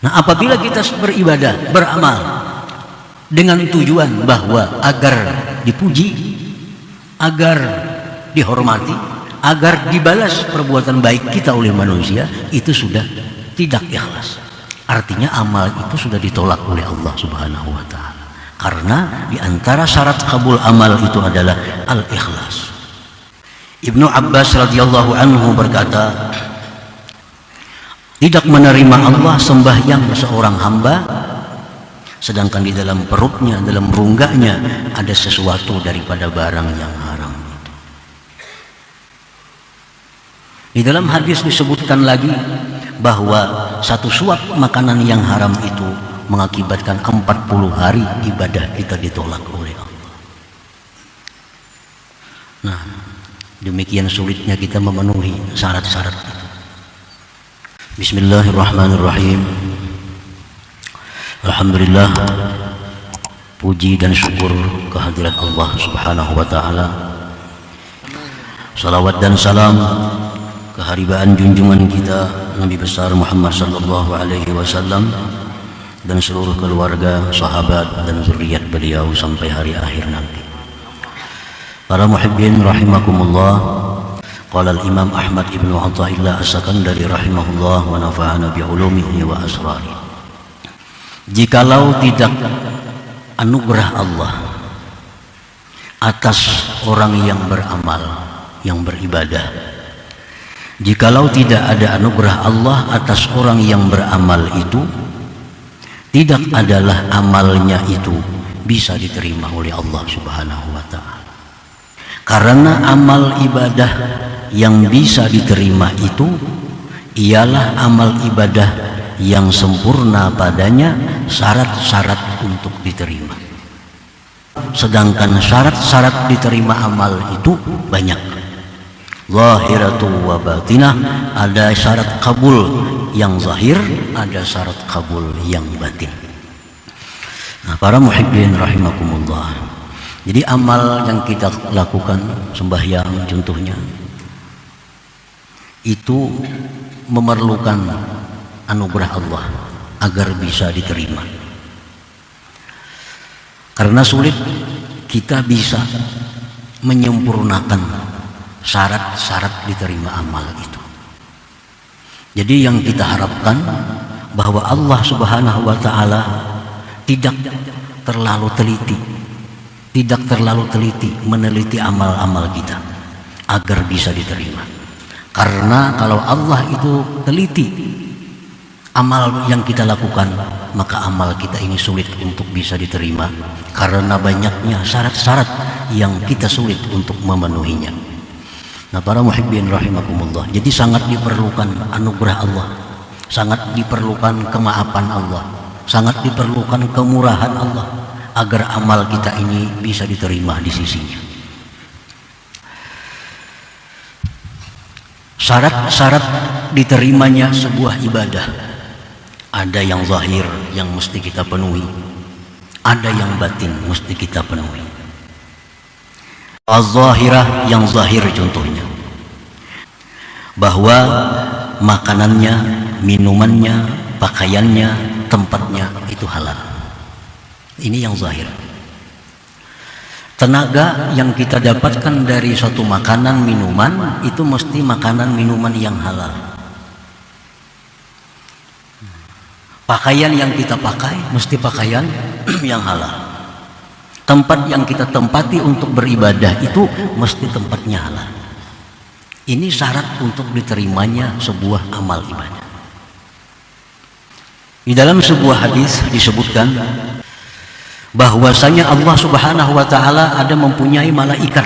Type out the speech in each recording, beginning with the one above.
Nah, apabila kita beribadah, beramal dengan tujuan bahwa agar dipuji, agar dihormati, agar dibalas perbuatan baik kita oleh manusia, itu sudah tidak ikhlas. Artinya amal itu sudah ditolak oleh Allah Subhanahu wa ta'ala. Karena di antara syarat kabul amal itu adalah al-ikhlas. Ibnu Abbas radhiyallahu anhu berkata, tidak menerima Allah sembahyang seorang hamba sedangkan di dalam perutnya, dalam rongganya ada sesuatu daripada barang yang haram. Di dalam hadis disebutkan lagi bahwa satu suap makanan yang haram itu mengakibatkan 40 hari ibadah kita ditolak oleh Allah. Nah, demikian sulitnya kita memenuhi syarat-syarat itu. Bismillahirrahmanirrahim. Alhamdulillah, puji dan syukur kehadirat Allah Subhanahu wa ta'ala. Salawat dan salam keharibaan junjungan kita Nabi besar Muhammad sallallahu alaihi wasallam dan seluruh keluarga, sahabat dan zuriat beliau sampai hari akhir nanti. Para muhibbin rahimakumullah. Qala al-Imam Ahmad ibnu Athaillah as-Sakandari rahimahullah wa nafa'ana bi'ulumihi wa asrari. Jikalau tidak anugerah Allah atas orang yang beramal, yang beribadah, jikalau tidak ada anugerah Allah atas orang yang beramal itu, tidak adalah amalnya itu bisa diterima oleh Allah Subhanahu wa ta'ala. Karena amal ibadah yang bisa diterima itu ialah amal ibadah yang sempurna padanya syarat-syarat untuk diterima. Sedangkan syarat-syarat diterima amal itu banyak. Zahiratu wa batinah, ada syarat kabul yang zahir, ada syarat kabul yang batin. Nah, para muhibbin rahimakumullah. Jadi amal yang kita lakukan, sembahyang contohnya, itu memerlukan anugerah Allah agar bisa diterima. Karena sulit kita bisa menyempurnakan syarat-syarat diterima amal itu. Jadi yang kita harapkan bahwa Allah Subhanahu wa ta'ala tidak terlalu teliti meneliti amal-amal kita agar bisa diterima. Karena kalau Allah itu teliti amal yang kita lakukan, maka amal kita ini sulit untuk bisa diterima karena banyaknya syarat-syarat yang kita sulit untuk memenuhinya. Nah, para muhibbin rahimakumullah, jadi sangat diperlukan anugerah Allah, sangat diperlukan kemaafan Allah, sangat diperlukan kemurahan Allah agar amal kita ini bisa diterima di sisinya. Syarat-syarat diterimanya sebuah ibadah ada yang zahir yang mesti kita penuhi, ada yang batin mesti kita penuhi. Az-zahirah yang zahir contohnya bahwa makanannya, minumannya, pakaiannya, tempatnya itu halal. Ini yang zahir. Tenaga yang kita dapatkan dari suatu makanan minuman itu mesti makanan minuman yang halal. Pakaian yang kita pakai mesti pakaian yang halal. Tempat yang kita tempati untuk beribadah itu mesti tempatnya halal. Ini syarat untuk diterimanya sebuah amal ibadah. Di dalam sebuah hadis disebutkan bahwasanya Allah Subhanahu wa ta'ala ada mempunyai malaikat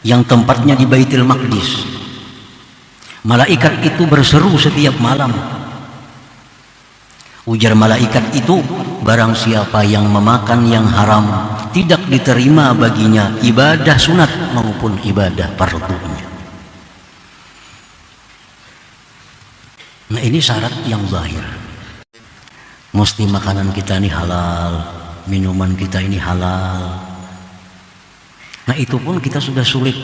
yang tempatnya di Baitul Maqdis. Malaikat itu berseru setiap malam. Ujar malaikat itu, barang siapa yang memakan yang haram, tidak diterima baginya ibadah sunat maupun ibadah fardunya. Nah, ini syarat yang zahir. Mesti makanan kita ini halal, minuman kita ini halal. Nah, itu pun kita sudah sulit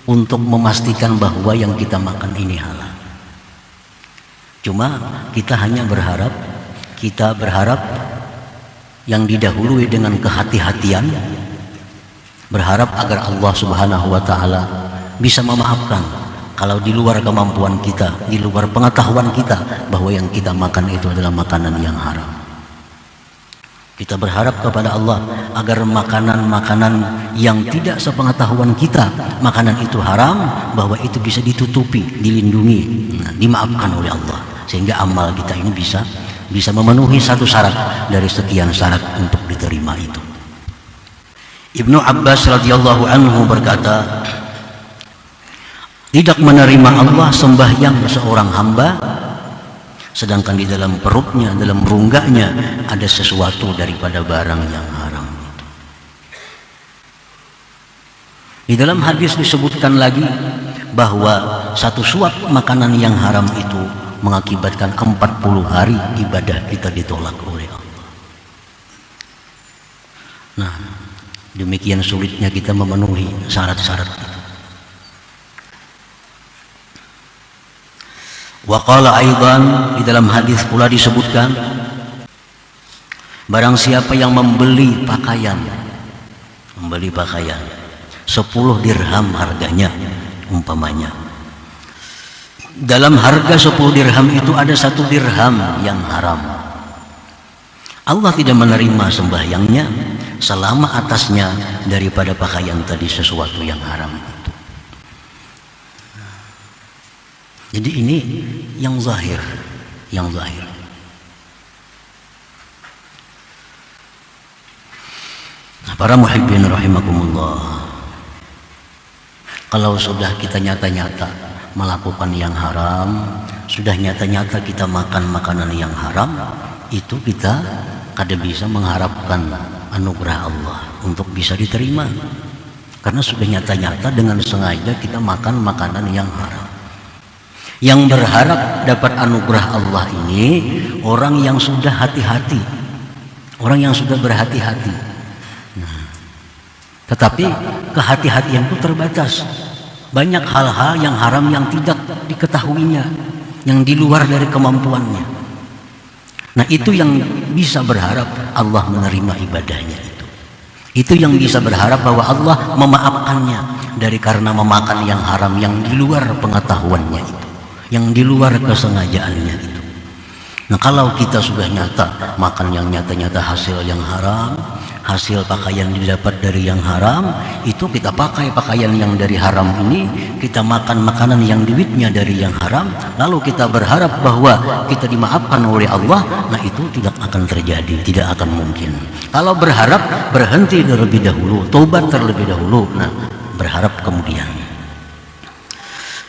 untuk memastikan bahwa yang kita makan ini halal. Cuma kita hanya berharap, yang didahului dengan kehati-hatian, berharap agar Allah Subhanahu wa Ta'ala bisa memaafkan kalau di luar kemampuan kita, di luar pengetahuan kita bahwa yang kita makan itu adalah makanan yang haram. Kita berharap kepada Allah agar makanan-makanan yang tidak sepengetahuan kita, makanan itu haram, bahwa itu bisa ditutupi, dilindungi, dimaafkan oleh Allah, sehingga amal kita ini bisa memenuhi satu syarat dari sekian syarat untuk diterima itu. Ibnu Abbas radhiyallahu anhu berkata, tidak menerima Allah sembahyang seorang hamba sedangkan di dalam perutnya, dalam rongganya ada sesuatu daripada barang yang haram. Di dalam hadis disebutkan lagi bahwa satu suap makanan yang haram itu mengakibatkan 40 hari ibadah kita ditolak oleh Allah. Nah, demikian sulitnya kita memenuhi syarat-syarat itu. Wa qala aidan, di dalam hadis pula disebutkan, barang siapa yang membeli pakaian 10 dirham harganya umpamanya, dalam harga 10 dirham itu ada 1 dirham yang haram, Allah tidak menerima sembahyangnya selama atasnya daripada pakaian tadi sesuatu yang haram. Jadi ini yang zahir, Nah, para muhibbin rahimakumullah, kalau sudah kita nyata-nyata melakukan yang haram, sudah nyata-nyata kita makan makanan yang haram, itu kita kada bisa mengharapkan anugerah Allah untuk bisa diterima, karena sudah nyata-nyata dengan sengaja kita makan makanan yang haram. Yang berharap dapat anugerah Allah ini orang yang sudah hati-hati, orang yang sudah berhati-hati. Nah, tetapi kehati-hatian itu terbatas. Banyak hal-hal yang haram yang tidak diketahuinya, yang di luar dari kemampuannya. Nah, itu yang bisa berharap Allah menerima ibadahnya itu. Itu yang bisa berharap bahwa Allah memaafkannya dari karena memakan yang haram yang di luar pengetahuannya itu, yang di luar kesengajaannya itu. Nah, kalau kita sudah nyata makan yang nyata-nyata hasil yang haram, hasil pakaian didapat dari yang haram, itu kita pakai pakaian yang dari haram ini, kita makan makanan yang duitnya dari yang haram, lalu kita berharap bahwa kita dimaafkan oleh Allah, nah itu tidak akan terjadi, tidak akan mungkin. Kalau berharap, berhenti terlebih dahulu, taubat terlebih dahulu, nah berharap kemudian.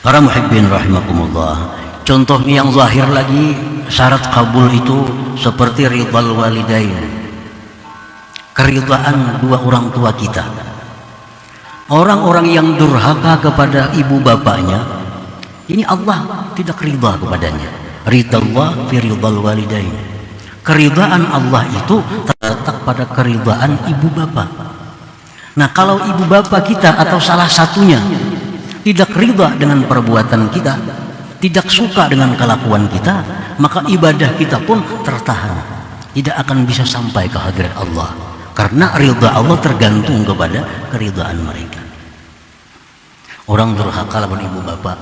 Para muhibbin rahimakumullah, contohnya yang zahir lagi, syarat kabul itu seperti ridhal walidain, keridhaan dua orang tua kita. Orang-orang yang durhaka kepada ibu bapaknya, ini Allah tidak ridha kepadanya. Ridallah fi ridhal walidain, keridhaan Allah itu terletak pada keridhaan ibu bapak. Nah, kalau ibu bapak kita atau salah satunya tidak ridha dengan perbuatan kita, tidak suka dengan kelakuan kita, maka ibadah kita pun tertahan, tidak akan bisa sampai ke hadirat Allah, karena ridha Allah tergantung kepada keridhaan mereka. Orang durhaka lawan ibu bapak,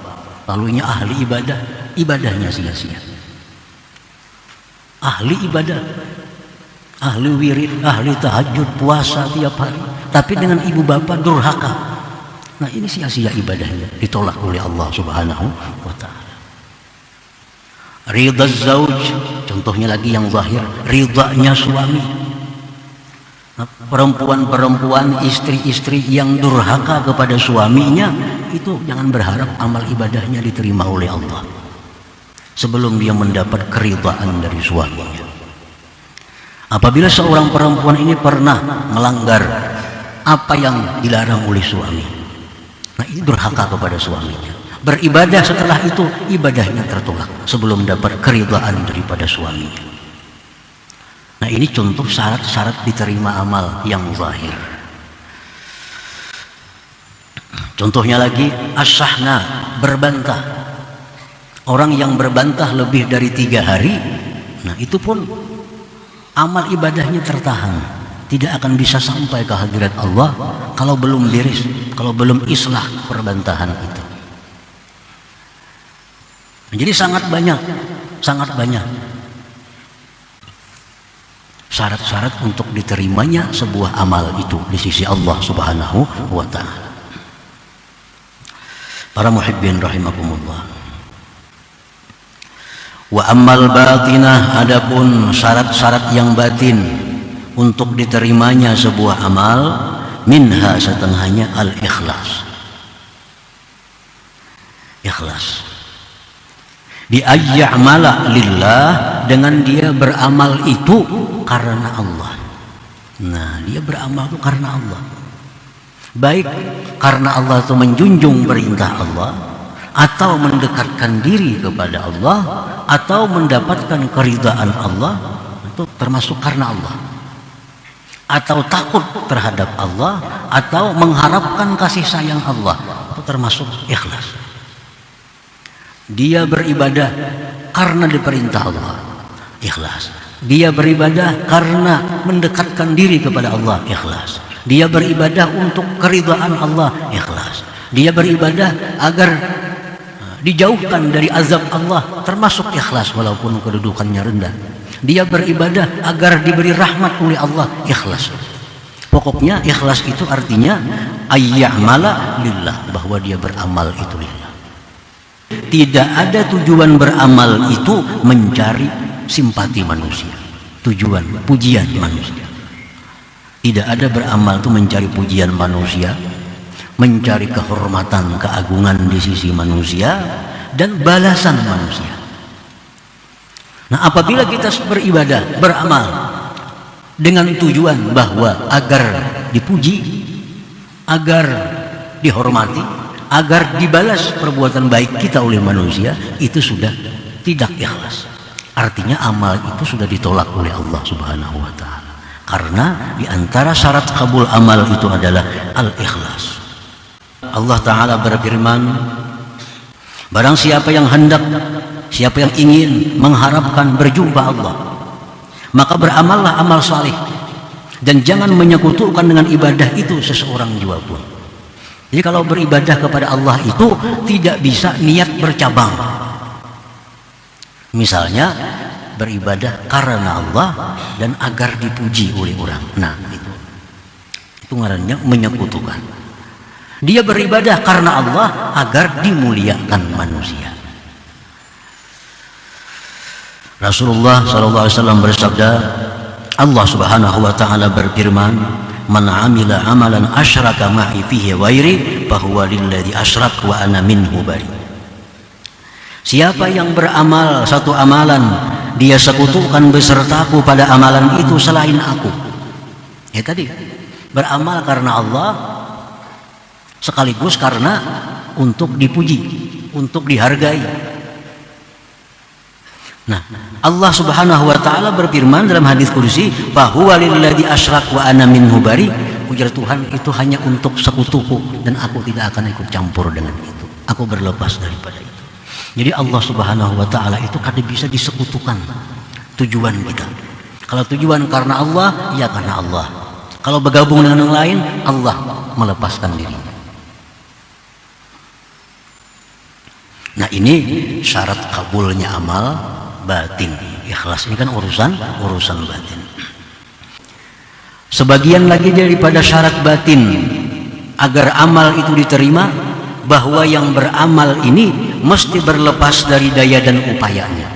lalunya ahli ibadah, ibadahnya sia-sia. Ahli ibadah, ahli wirid, ahli tahajud, puasa tiap hari, tapi dengan ibu bapak durhaka. Nah, ini sia-sia ibadahnya, ditolak oleh Allah Subhanahu wa Ta'ala. Ridha zauj, contohnya lagi yang zahir, ridhanya suami. Nah, perempuan-perempuan, istri-istri yang durhaka kepada suaminya, itu jangan berharap amal ibadahnya diterima oleh Allah sebelum dia mendapat keridhaan dari suaminya. Apabila seorang perempuan ini pernah melanggar apa yang dilarang oleh suami, nah ini durhaka kepada suaminya, beribadah setelah itu ibadahnya tertolak sebelum dapat keridhaan daripada suaminya. Nah, ini contoh syarat-syarat diterima amal yang zahir. Contohnya lagi, asyahna, berbantah. Orang yang berbantah lebih dari 3 hari, nah itu pun amal ibadahnya tertahan, tidak akan bisa sampai ke hadirat Allah kalau belum beres, kalau belum islah perbantahan itu. Jadi sangat banyak syarat-syarat untuk diterimanya sebuah amal itu di sisi Allah Subhanahu wa ta'ala. Para muhibbin rahimakumullah. Wa ammal batinah, adapun syarat-syarat yang batin untuk diterimanya sebuah amal, minha setengahnya al-ikhlas. Ikhlas. Bi ayya'mala lillah, dengan dia beramal itu karena Allah. Nah, dia beramal itu karena Allah. Baik karena Allah itu menjunjung perintah Allah, atau mendekatkan diri kepada Allah, atau mendapatkan keridhaan Allah, itu termasuk karena Allah. Atau takut terhadap Allah, atau mengharapkan kasih sayang Allah, itu termasuk ikhlas. Dia beribadah karena diperintah Allah, ikhlas. Dia beribadah karena mendekatkan diri kepada Allah, ikhlas. Dia beribadah untuk keridhaan Allah, ikhlas. Dia beribadah agar dijauhkan dari azab Allah, termasuk ikhlas walaupun kedudukannya rendah. Dia beribadah agar diberi rahmat oleh Allah, ikhlas. Pokoknya ikhlas itu artinya ayya'mala lillah, bahwa dia beramal itu lillah. Tidak ada tujuan beramal itu mencari simpati manusia, tujuan pujian manusia. Tidak ada beramal itu mencari pujian manusia, mencari kehormatan, keagungan di sisi manusia, dan balasan manusia. Nah, apabila kita beribadah, beramal dengan tujuan bahwa agar dipuji, agar dihormati, agar dibalas perbuatan baik kita oleh manusia, itu sudah tidak ikhlas. Artinya amal itu sudah ditolak oleh Allah Subhanahu wa ta'ala. Karena di antara syarat kabul amal itu adalah al-ikhlas. Allah Ta'ala berfirman, barang siapa yang hendak, siapa yang ingin mengharapkan berjumpa Allah, maka beramallah amal saleh, dan jangan menyekutukan dengan ibadah itu seseorang jua pun. Jadi kalau beribadah kepada Allah itu tidak bisa niat bercabang. Misalnya beribadah karena Allah dan agar dipuji oleh orang. Nah, itu ngarannya menyekutukan. Dia beribadah karena Allah agar dimuliakan manusia. Rasulullah SAW bersabda, Allah Subhanahu wa ta'ala berfirman, man amila amalan asyraka ma'i fihi ghairi fahuwa lilladzi asyrak wa ana minhu bari. Siapa yang beramal satu amalan, dia sekutukan besertaku pada amalan itu selain aku. Ya tadi, beramal karena Allah sekaligus karena untuk dipuji, untuk dihargai. Nah, Allah Subhanahu wa ta'ala berfirman dalam hadis qudsi, fahuwa lilladzi asyrak wa ana minhu bari. Ujar Tuhan, itu hanya untuk sekutuku dan aku tidak akan ikut campur dengan itu. Aku berlepas daripada itu. Jadi Allah Subhanahu wa ta'ala itu kadang bisa disekutukan tujuan kita. Kalau tujuan karena Allah, ya karena Allah. Kalau bergabung dengan yang lain, Allah melepaskan dirinya. Nah, ini syarat kabulnya amal batin. Ikhlas ini kan urusan batin. Sebagian lagi daripada syarat batin agar amal itu diterima, bahwa yang beramal ini mesti berlepas dari daya dan upayanya.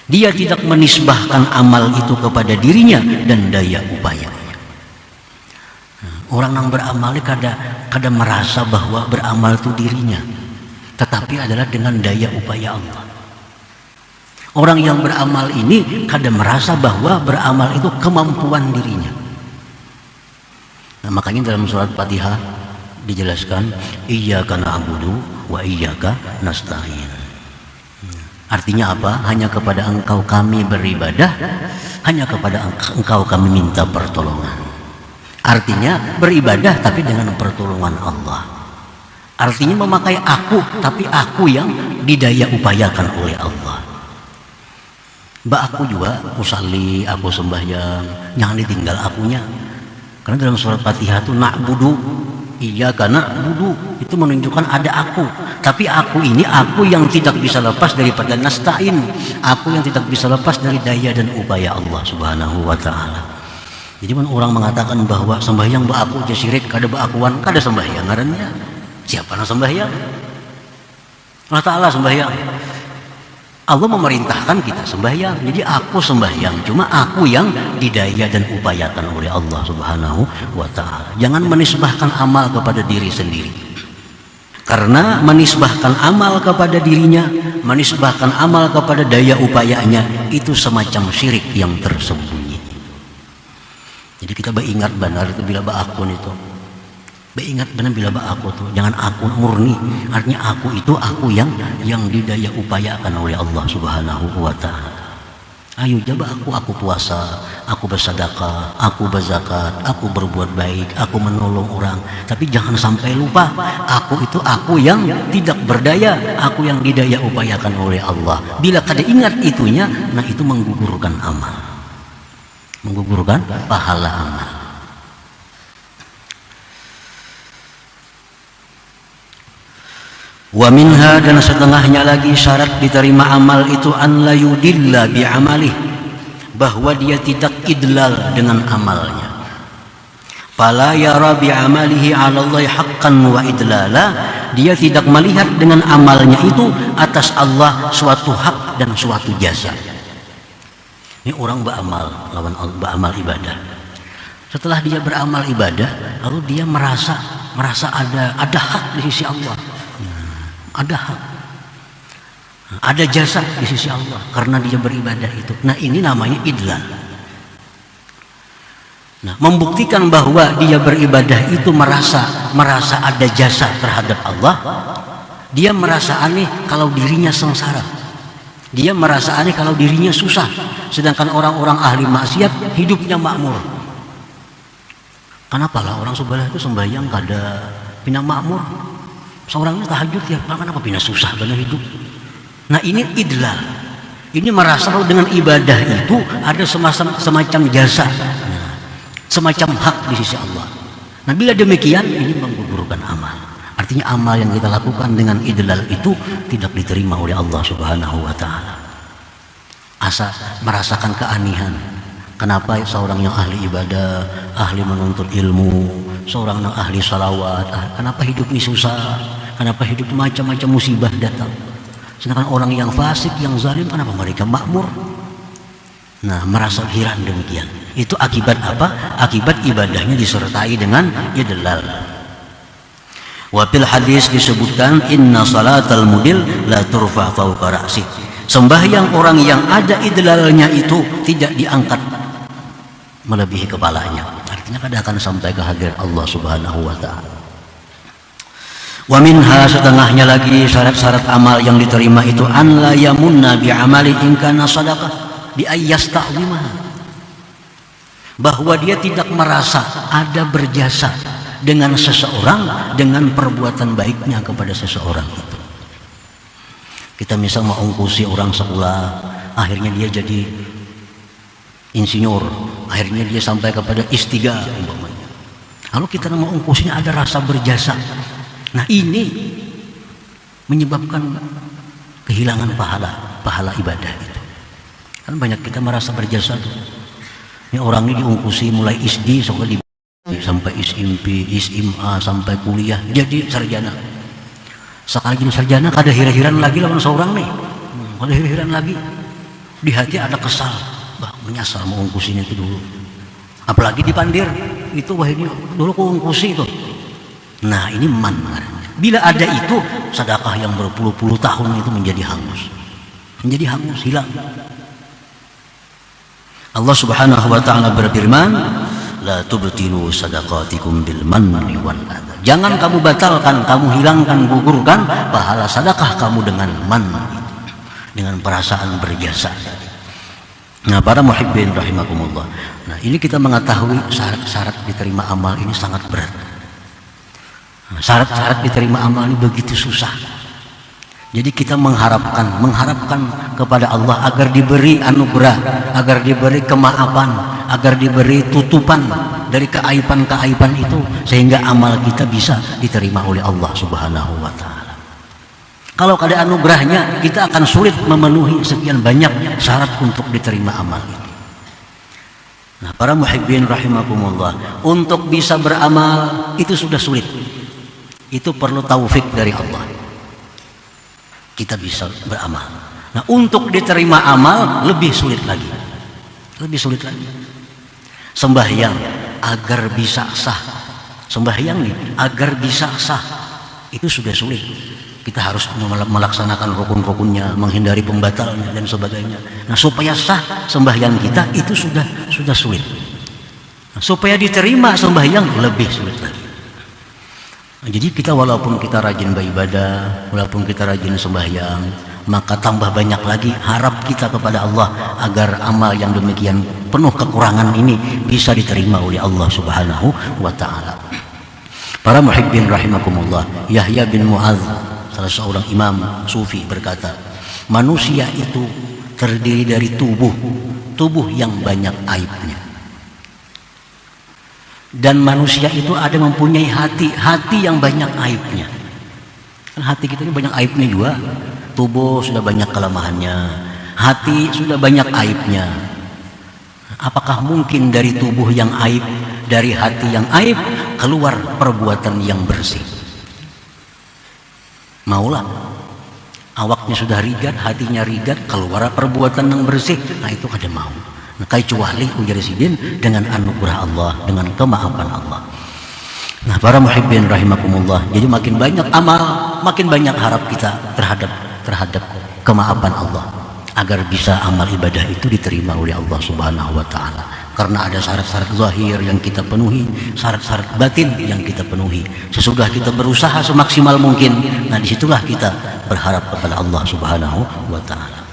Dia tidak menisbahkan amal itu kepada dirinya dan daya upayanya. Orang yang beramal kadang merasa bahwa beramal itu dirinya, tetapi adalah dengan daya upaya Allah. Orang yang beramal ini kadang merasa bahwa beramal itu kemampuan dirinya. Nah, makanya dalam surat Fatihah dijelaskan, iyyaka na'budu wa iyyaka nasta'in. Artinya apa? Hanya kepada Engkau kami beribadah, hanya kepada Engkau kami minta pertolongan. Artinya beribadah tapi dengan pertolongan Allah. Artinya memakai aku, tapi aku yang didaya upayakan oleh Allah. Mbak aku juga, aku salli, aku sembahyang, jangan ditinggal akunya. Karena dalam surat Fatihah itu na'budu, iyyaka na'budu, itu menunjukkan ada aku. Tapi aku ini aku yang tidak bisa lepas daripada nasta'in, aku yang tidak bisa lepas dari daya dan upaya Allah Subhanahu wa taala. Jadi orang mengatakan bahwa sembahyang mbak aku aja syirik, kada baakuan, kada sembahyang ngarannya. Siapa yang sembahyang? Allah Ta'ala sembahyang. Allah memerintahkan kita sembahyang. Jadi aku sembahyang, cuma aku yang didaya dan upayakan oleh Allah Subhanahu wa taala. Jangan menisbahkan amal kepada diri sendiri. Karena menisbahkan amal kepada dirinya, menisbahkan amal kepada daya upayanya, itu semacam syirik yang tersembunyi. Jadi kita beringat benar itu bila akun itu. Ingat benar bila aku tuh, jangan aku murni, artinya aku itu aku yang didaya upayakan oleh Allah Subhanahu wa taala. Ayo coba aku puasa, aku bersedekah, aku berzakat, aku berbuat baik, aku menolong orang. Tapi jangan sampai lupa, aku itu aku yang tidak berdaya, aku yang didaya upayakan oleh Allah. Bila kada ingat itunya, nah itu menggugurkan amal, menggugurkan pahala amal. Wa minha, dan setengahnya lagi syarat diterima amal itu an la yudilla bi amalih, bahwa dia tidak idlal dengan amalnya. Fala yara bi amalihi 'ala Allah haqqan wa idlala, dia tidak melihat dengan amalnya itu atas Allah suatu hak dan suatu jasa. Ini orang beramal lawan beramal ibadah. Setelah dia beramal ibadah, lalu dia merasa ada hak di sisi Allah. Ada hak, ada jasa di sisi Allah karena dia beribadah itu. Nah ini namanya idlal. Nah, membuktikan bahwa dia beribadah itu merasa ada jasa terhadap Allah. Dia merasa aneh kalau dirinya sengsara. Dia merasa aneh kalau dirinya susah. Sedangkan orang-orang ahli maksiat hidupnya makmur. Kenapa lah orang sebelah itu sembahyang kada pindah makmur? Seorangnya tahajud ya, kenapa pindah susah benar hidup. Nah ini idlal. Ini merasa bahwa dengan ibadah itu ada semacam jasa, semacam hak di sisi Allah. Nah bila demikian, ini menggugurkan amal. Artinya amal yang kita lakukan dengan idlal itu tidak diterima oleh Allah Subhanahu wa taala. Asa merasakan keanehan. Kenapa seorang yang ahli ibadah, ahli menuntut ilmu, seorang yang ahli salawat, kenapa hidup ini susah? Kenapa hidup macam-macam musibah datang? Sedangkan orang yang fasik, yang zalim, kenapa mereka makmur? Nah, merasa heran demikian. Itu akibat apa? Akibat ibadahnya disertai dengan idlal. Wa fil hadis disebutkan inna salatal mudil la turfa fawqa ra'si. Sembahyang orang yang ada idlalnya itu tidak diangkat melebihi kepalanya. Artinya kada akan sampai ke hadirat Allah Subhanahu wa taala. Wa minha, setengahnya lagi syarat-syarat amal yang diterima itu an la yamunna bi amali in kana sadaqah bi ayyasta'zimah, bahwa dia tidak merasa ada berjasa dengan seseorang dengan perbuatan baiknya kepada seseorang itu. Kita misal mau ongkosi orang sekolah, akhirnya dia jadi insinyur, akhirnya dia sampai kepada S3 umpamanya. Lalu kita mau ongkosinya ada rasa berjasa. Nah ini menyebabkan kehilangan pahala ibadah itu. Kan banyak kita merasa berjasa tuh. Ini orang ini diungkusi mulai SD sampai SMP, SMA, sampai kuliah jadi sarjana. Sekali jadi sarjana kada hira-hiran lagi lawan seorang nih. Kada hira-hiran lagi. Di hati ada kesal, menyesal mau ungkusin itu dulu. Apalagi dipandir, itu wah ini dulu ku ungkusi itu. Nah ini man. Bila ada itu, sedekah yang berpuluh-puluh tahun itu menjadi hangus, hilang. Allah Subhanahu wa taala berfirman, la tubtilu sadaqatikum bil manni wal adha. Jangan kamu batalkan, kamu hilangkan, gugurkan pahala sedekah kamu dengan man, dengan perasaan berjasa. Nah, para muhibbin rahimakumullah. Nah, ini kita mengetahui syarat-syarat diterima amal ini sangat berat. Syarat-syarat diterima amal ini begitu susah. Jadi kita mengharapkan kepada Allah agar diberi anugerah, agar diberi kemaafan, agar diberi tutupan dari keaiban-keaiban itu, sehingga amal kita bisa diterima oleh Allah Subhanahu wa Ta'ala. Kalau ada anugerahnya, kita akan sulit memenuhi sekian banyak syarat untuk diterima amal itu. Nah, para muhibbin rahimakumullah, untuk bisa beramal itu sudah sulit. Itu perlu taufik dari Allah. Kita bisa beramal. Nah, untuk diterima amal lebih sulit lagi. Lebih sulit lagi. Sembahyang agar bisa sah. Sembahyang nih agar bisa sah. Itu sudah sulit. Kita harus melaksanakan rukun-rukunnya, menghindari pembatalnya dan sebagainya. Nah, supaya sah sembahyang kita itu sudah sulit. Nah, supaya diterima sembahyang lebih sulit lagi. Nah, jadi kita walaupun kita rajin beribadah, walaupun kita rajin sembahyang, maka tambah banyak lagi harap kita kepada Allah agar amal yang demikian penuh kekurangan ini bisa diterima oleh Allah Subhanahu wa Ta'ala. Para muhibbin rahimakumullah, Yahya bin Mu'adz, salah seorang imam sufi, berkata, manusia itu terdiri dari tubuh yang banyak aibnya. Dan manusia itu ada mempunyai hati yang banyak aibnya. Kan hati kita ini banyak aibnya juga. Tubuh sudah banyak kelemahannya, hati sudah banyak aibnya. Apakah mungkin dari tubuh yang aib, dari hati yang aib, keluar perbuatan yang bersih? Maulah. Awaknya sudah rigat, hatinya rigat, keluar perbuatan yang bersih. Nah, itu kada mau. Nah, kecuali ujar sidin dengan anugerah Allah, dengan kemaafan Allah. Nah, para muhibbin rahimakumullah, jadi makin banyak amal, makin banyak harap kita terhadap kemaafan Allah, agar bisa amal ibadah itu diterima oleh Allah Subhanahu wa Ta'ala. Karena ada syarat-syarat zahir yang kita penuhi, syarat-syarat batin yang kita penuhi. Sesudah kita berusaha semaksimal mungkin, nah disitulah kita berharap kepada Allah Subhanahu wa Ta'ala.